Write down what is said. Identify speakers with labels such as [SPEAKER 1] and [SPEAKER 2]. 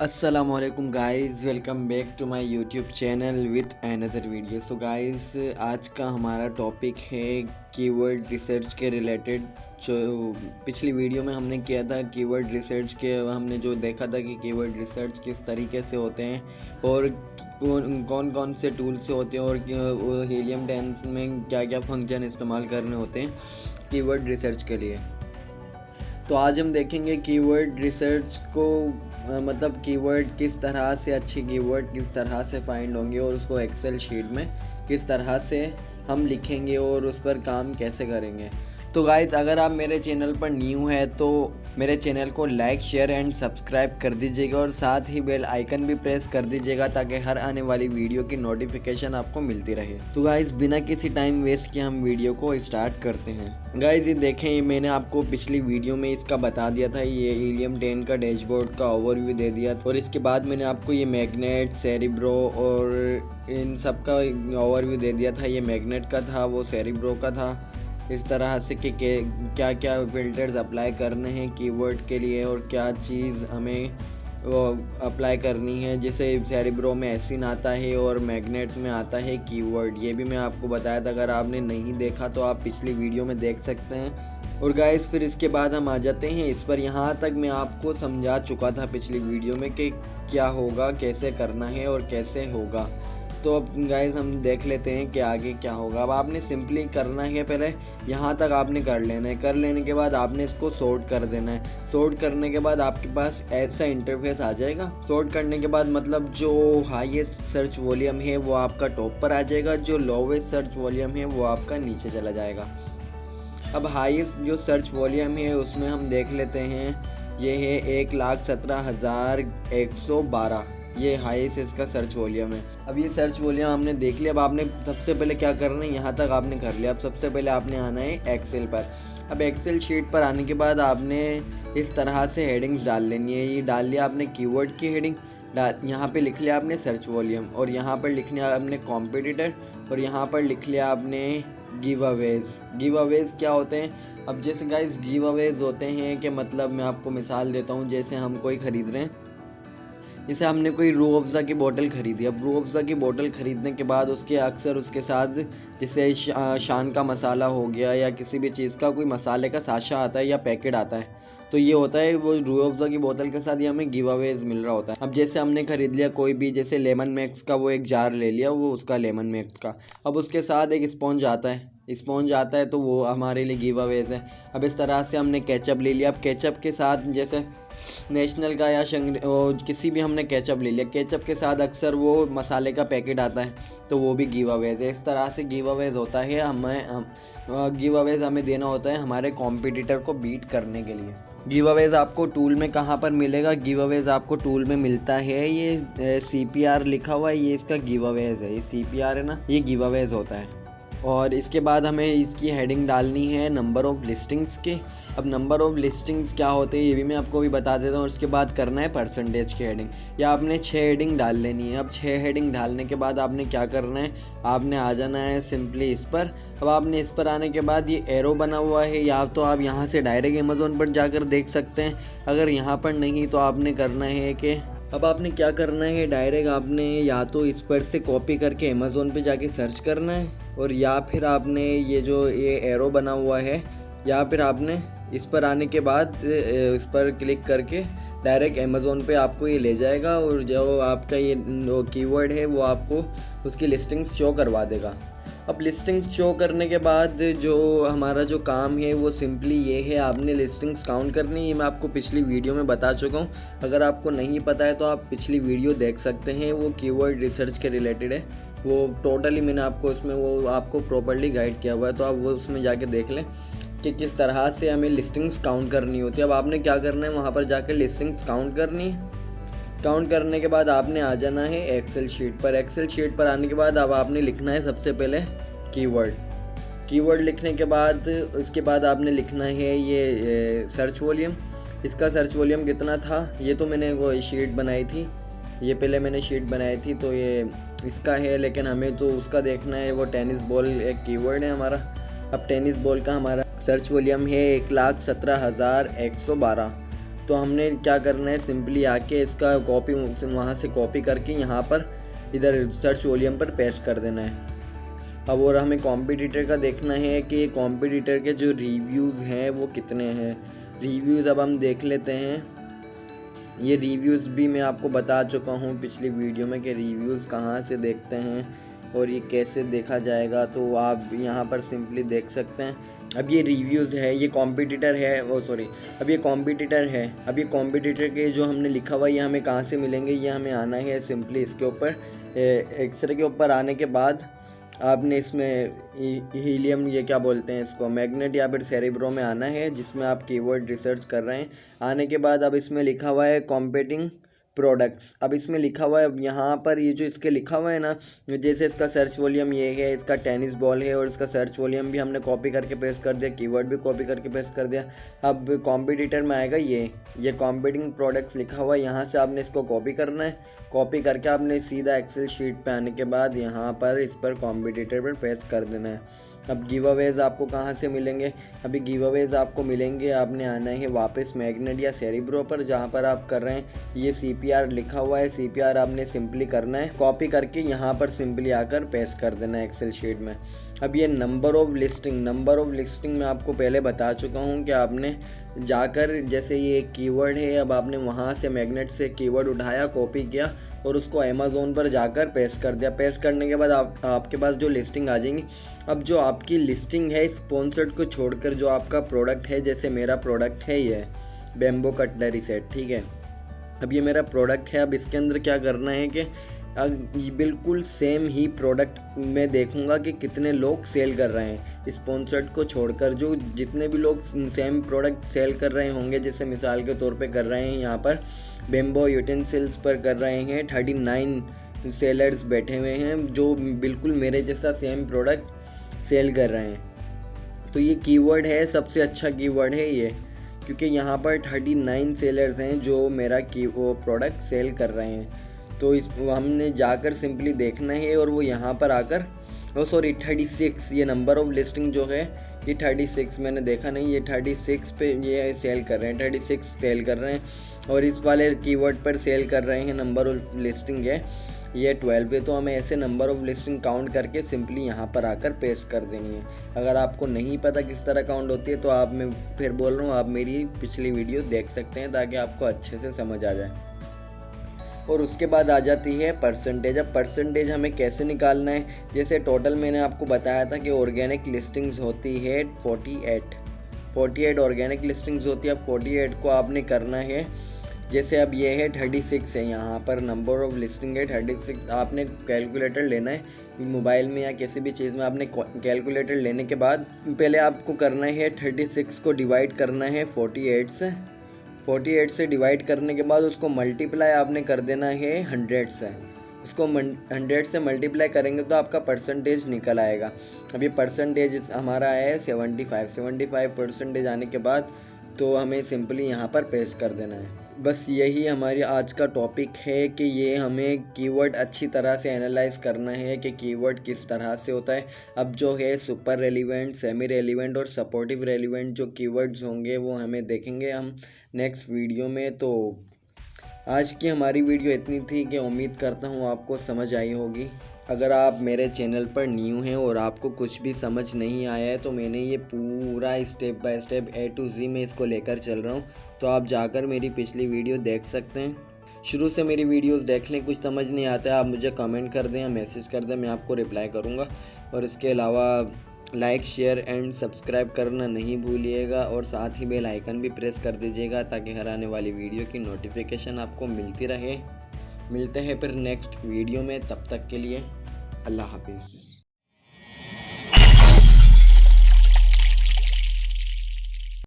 [SPEAKER 1] अस्सलामुअलैकुम guys, welcome back to my YouTube channel with another video. So guys, आज का हमारा टॉपिक है कीवर्ड रिसर्च के रिलेटेड। जो पिछली वीडियो में हमने किया था कीवर्ड रिसर्च के, हमने जो देखा था कि कीवर्ड रिसर्च किस तरीके से होते हैं और कौन कौन से टूल से होते हैं और हीलियम 10 में क्या क्या फंक्शन इस्तेमाल करने होते हैं कीवर्ड रिसर्च के लिए। तो आज हम देखेंगे कीवर्ड रिसर्च को, मतलब कीवर्ड किस तरह से, अच्छे कीवर्ड किस तरह से फाइंड होंगे और उसको एक्सेल शीट में किस तरह से हम लिखेंगे और उस पर काम कैसे करेंगे। तो गाइज़, अगर आप मेरे चैनल पर न्यू है तो मेरे चैनल को लाइक, शेयर एंड सब्सक्राइब कर दीजिएगा और साथ ही बेल आइकन भी प्रेस कर दीजिएगा ताकि हर आने वाली वीडियो की नोटिफिकेशन आपको मिलती रहे। तो गाइज़, बिना किसी टाइम वेस्ट किए हम वीडियो को स्टार्ट करते हैं। गाइज़, ये देखें, ये मैंने आपको पिछली वीडियो में इसका बता दिया था, ये हीलियम 10 का डैशबोर्ड का ओवरव्यू दे दिया और इसके बाद मैंने आपको ये मैग्नेट, सेरिब्रो और इन सब का ओवरव्यू दे दिया था। ये मैग्नेट का था, वो सेरिब्रो का था, इस तरह से कि क्या क्या फ़िल्टर्स अप्लाई करने हैं कीवर्ड के लिए और क्या चीज़ हमें वो अप्लाई करनी है। जैसे सेरिब्रो में एसिन आता है और मैग्नेट में आता है कीवर्ड, ये भी मैं आपको बताया था। अगर आपने नहीं देखा तो आप पिछली वीडियो में देख सकते हैं। और गाइस, फिर इसके बाद हम आ जाते हैं इस पर। यहाँ तक मैं आपको समझा चुका था पिछली वीडियो में कि क्या होगा, कैसे करना है और कैसे होगा। तो अब गाइस, हम देख लेते हैं कि आगे क्या होगा। अब आपने सिंपली करना है, पहले यहाँ तक आपने कर लेना है। कर लेने के बाद आपने इसको सॉर्ट कर देना है। सॉर्ट करने के बाद आपके पास ऐसा इंटरफेस आ जाएगा। सॉर्ट करने के बाद मतलब जो हाईएस्ट सर्च वॉल्यूम है वो आपका टॉप पर आ जाएगा, जो लोवेस्ट सर्च वॉल्यूम है वो आपका नीचे चला जाएगा। अब हाईएस्ट जो सर्च वॉल्यूम है उसमें हम देख लेते हैं, ये है 1,17,112। ये हाईएस्ट इसका सर्च वॉल्यूम है। अब ये सर्च वॉल्यूम हमने देख लिया। अब आपने सबसे पहले क्या करना है, यहाँ तक आपने कर लिया। अब सबसे पहले आपने आना है एक्सेल पर। अब एक्सेल शीट पर आने के बाद आपने इस तरह से हेडिंग्स डाल लेनी है। ये डाल लिया आपने कीवर्ड की हेडिंग, यहाँ पे लिख लिया आपने सर्च वॉल्यूम और यहाँ पर लिख लिया आपने कॉम्पिटिटर और यहाँ पर लिख लिया आपने गिव अवेज। गिव अवेज क्या होते हैं? अब जैसे गाइस, गिव अवेज होते हैं कि मतलब मैं आपको मिसाल देता हूँ। जैसे हम कोई ख़रीद रहे हैं, जैसे हमने कोई रूह अफ़ज़ा की बोतल ख़रीदी। अब रूह अफ़ज़ा की बोतल ख़रीदने के बाद उसके अक्सर उसके साथ जैसे शान का मसाला हो गया या किसी भी चीज़ का कोई मसाले का साशा आता है या पैकेट आता है, तो ये होता है वो रूह अफ़ज़ा की बोतल के साथ ये हमें गिव अवेज मिल रहा होता है। अब जैसे हमने ख़रीद लिया कोई भी, जैसे लेमन मैक्स का वो एक जार ले लिया, वो उसका लेमन मैक्स का, अब उसके साथ एक स्पॉन्ज आता है। स्पॉन्ज आता है तो वो हमारे लिए गिव अवेज है। अब इस तरह से हमने केचप ले लिया। अब केचप के साथ जैसे नेशनल का या किसी भी हमने केचप ले लिया, केचप के साथ अक्सर वो मसाले का पैकेट आता है तो वो भी गिव अवेज है। इस तरह से गिव अवेज होता है। गिव अवेज हमें देना होता है हमारे कॉम्पिटिटर को बीट करने के लिए। गिव अवेज आपको टूल में कहाँ पर मिलेगा? गिव अवेज आपको टूल में मिलता है, ये CPR लिखा हुआ है, ये इसका गिव अवेज है। ये CPR है ना, ये गिव अवेज होता है। और इसके बाद हमें इसकी हेडिंग डालनी है नंबर ऑफ़ लिस्टिंग्स के। अब नंबर ऑफ़ लिस्टिंग्स क्या होते हैं ये भी मैं आपको भी बता देता हूँ। उसके बाद करना है परसेंटेज की हेडिंग, या आपने 6 हेडिंग डाल लेनी है। अब 6 हेडिंग डालने के बाद आपने क्या करना है, आपने आ जाना है सिंपली इस पर। अब आपने इस पर आने के बाद ये एरो बना हुआ है, या तो आप यहाँ से डायरेक्ट अमेज़ोन पर जाकर देख सकते हैं। अगर यहाँ पर नहीं तो आपने करना है कि अब आपने क्या करना है, डायरेक्ट आपने या तो इस पर से कॉपी करके अमेज़ोन पे जाके सर्च करना है, और या फिर आपने ये जो ये एरो बना हुआ है, या फिर आपने इस पर आने के बाद इस पर क्लिक करके डायरेक्ट अमेज़ोन पे आपको ये ले जाएगा और जो आपका ये कीवर्ड है वो आपको उसकी लिस्टिंग्स शो करवा देगा। अब लिस्टिंग्स शो करने के बाद जो हमारा जो काम है वो सिंपली ये है, आपने लिस्टिंग्स काउंट करनी है। मैं आपको पिछली वीडियो में बता चुका हूँ। अगर आपको नहीं पता है तो आप पिछली वीडियो देख सकते हैं, वो कीवर्ड रिसर्च के रिलेटेड है। वो टोटली मैंने आपको उसमें वो आपको प्रॉपर्ली गाइड किया हुआ है, तो आप वो उसमें जाके देख लें कि किस तरह से हमें लिस्टिंग्स काउंट करनी होती है। अब आपने क्या करना है, वहाँ पर जाकर लिस्टिंग्स काउंट करनी है। काउंट करने के बाद आपने आ जाना है एक्सेल शीट पर। एक्सेल शीट पर आने के बाद अब आपने लिखना है सबसे पहले कीवर्ड। कीवर्ड लिखने के बाद उसके बाद आपने लिखना है ये सर्च वॉल्यूम। इसका सर्च वॉल्यूम कितना था, ये तो मैंने वो शीट बनाई थी, ये पहले मैंने शीट बनाई थी तो ये इसका है, लेकिन हमें तो उसका देखना है। वो टेनिस बॉल एक कीवर्ड है हमारा। अब टेनिस बॉल का हमारा सर्च वॉल्यूम है 1,17,112। तो हमने क्या करना है, सिंपली आके इसका कॉपी वहाँ से कॉपी करके यहाँ पर इधर सर्च वॉल्यूम पर पेस्ट कर देना है। अब और हमें कॉम्पिटिटर का देखना है कि कॉम्पिटिटर के जो रिव्यूज़ हैं वो कितने हैं। रिव्यूज़ अब हम देख लेते हैं। ये रिव्यूज़ भी मैं आपको बता चुका हूँ पिछली वीडियो में कि रिव्यूज़ कहाँ से देखते हैं और ये कैसे देखा जाएगा, तो आप यहाँ पर सिंपली देख सकते हैं। अब ये रिव्यूज़ है, ये कॉम्पिटिटर है, अब ये कॉम्पिटिटर है। अब ये कॉम्पिटिटर के जो हमने लिखा हुआ ये हमें कहाँ से मिलेंगे, ये हमें आना है सिंपली इसके ऊपर, एक्सरे के ऊपर आने के बाद आपने इसमें हीलियम, ये क्या बोलते हैं इसको, मैग्नेट या फिर सेरेब्रो में आना है, जिसमें आप कीवर्ड रिसर्च कर रहे हैं। आने के बाद अब इसमें लिखा हुआ है कॉम्पीटिंग प्रोडक्ट्स। अब इसमें लिखा हुआ है यहाँ पर, ये जो इसके लिखा हुआ है ना, जैसे इसका सर्च वॉल्यूम ये है, इसका टेनिस बॉल है और इसका सर्च वॉल्यूम भी हमने कॉपी करके पेस्ट कर दिया, कीवर्ड भी कॉपी करके पेस्ट कर दिया। अब कॉम्पिटिटर में आएगा ये कॉम्पीटिंग प्रोडक्ट्स लिखा हुआ है, यहाँ से आपने इसको कॉपी करना है। कॉपी करके आपने सीधा एक्सेल शीट पे आने के बाद यहाँ पर इस पर कॉम्पिटिटर पर पेस्ट कर देना है। अब गिव अवेज आपको कहाँ से मिलेंगे, अभी गिव अवेज आपको मिलेंगे, आपने आना है वापस मैग्नेट या सेरेब्रो पर, जहाँ पर आप कर रहे हैं ये CPR लिखा हुआ है। CPR आपने सिंपली करना है, कॉपी करके यहाँ पर सिंपली आकर पेस्ट कर देना है एक्सेल शीट में। अब ये नंबर ऑफ लिस्टिंग मैं आपको पहले बता चुका हूँ कि आपने जाकर, जैसे ये कीवर्ड है, अब आपने वहाँ से मैग्नेट से कीवर्ड उठाया, कॉपी किया और उसको अमेज़ोन पर जाकर पेस्ट कर दिया। पेस्ट करने के बाद आपके पास जो लिस्टिंग आ जाएंगी। अब जो आपकी लिस्टिंग है स्पॉन्सर्ड को छोड़कर, जो आपका प्रोडक्ट है, जैसे मेरा प्रोडक्ट है ये बेम्बो कटलरी सेट, ठीक है। अब ये मेरा प्रोडक्ट है। अब इसके अंदर क्या करना है कि बिल्कुल सेम ही प्रोडक्ट मैं देखूंगा कि कितने लोग सेल कर रहे हैं, स्पॉन्सर्ड को छोड़कर। जो जितने भी लोग सेम प्रोडक्ट सेल कर रहे होंगे, जैसे मिसाल के तौर पे कर रहे हैं यहाँ पर बेम्बो यूटेंसिल्स पर कर रहे हैं 39 सेलर्स बैठे हुए हैं जो बिल्कुल मेरे जैसा सेम प्रोडक्ट सेल कर रहे हैं। तो ये कीवर्ड है, सबसे अच्छा कीवर्ड है ये, क्योंकि यहाँ पर 39 सेलर्स हैं जो मेरा वो प्रोडक्ट सेल कर रहे हैं। तो हमने जाकर सिंपली देखना है और वो यहाँ पर आकर 36, ये नंबर ऑफ लिस्टिंग जो है ये 36 मैंने देखा नहीं, ये 36 पे ये सेल कर रहे हैं, 36 सेल कर रहे हैं और इस वाले कीवर्ड पर सेल कर रहे हैं। नंबर ऑफ लिस्टिंग है ये 12 है, तो हमें ऐसे नंबर ऑफ लिस्टिंग काउंट करके सिंपली यहाँ पर आकर पेस्ट कर देनी है। अगर आपको नहीं पता किस तरह काउंट होती है तो आप, मैं फिर बोल रहा हूँ, आप मेरी पिछली वीडियो देख सकते हैं ताकि आपको अच्छे से समझ आ जाए। और उसके बाद आ जाती है परसेंटेज। अब परसेंटेज हमें कैसे निकालना है, जैसे टोटल मैंने आपको बताया था कि ऑर्गेनिक लिस्टिंग्स होती है 48 ऑर्गेनिक लिस्टिंग्स होती है। अब 48 को आपने करना है, जैसे अब ये है 36 है, यहाँ पर नंबर ऑफ लिस्टिंग है 36। आपने कैलकुलेटर लेना है मोबाइल में या किसी भी चीज़ में, आपने कैलकुलेटर लेने के बाद पहले आपको करना है 36 को डिवाइड करना है 48 से। 48 से डिवाइड करने के बाद उसको मल्टीप्लाई आपने कर देना है 100 से। इसको 100 से मल्टीप्लाई करेंगे तो आपका परसेंटेज निकल आएगा। अब ये परसेंटेज हमारा है 75% आने के बाद तो हमें सिंपली यहाँ पर पेस्ट कर देना है। बस यही हमारी आज का टॉपिक है कि ये हमें कीवर्ड अच्छी तरह से एनालाइज करना है कि कीवर्ड किस तरह से होता है। अब जो है सुपर रेलिवेंट, सेमी रेलिवेंट और सपोर्टिव रेलिवेंट जो कीवर्ड्स होंगे वो हमें देखेंगे हम नेक्स्ट वीडियो में। तो आज की हमारी वीडियो इतनी थी कि उम्मीद करता हूँ आपको समझ आई होगी। अगर आप मेरे चैनल पर न्यू हैं और आपको कुछ भी समझ नहीं आया है तो मैंने ये पूरा step by step A to Z में इसको लेकर चल रहा हूँ, तो आप जाकर मेरी पिछली वीडियो देख सकते हैं। शुरू से मेरी वीडियोस देख लें, कुछ समझ नहीं आता है आप मुझे कमेंट कर दें या मैसेज कर दें, मैं आपको रिप्लाई करूँगा। और इसके अलावा लाइक, शेयर एंड सब्सक्राइब करना नहीं भूलिएगा और साथ ही बेल आइकन भी प्रेस कर दीजिएगा ताकि हर आने वाली वीडियो की नोटिफिकेशन आपको मिलती रहे। मिलते हैं फिर नेक्स्ट वीडियो में, तब तक के लिए अल्लाह हाफिज़।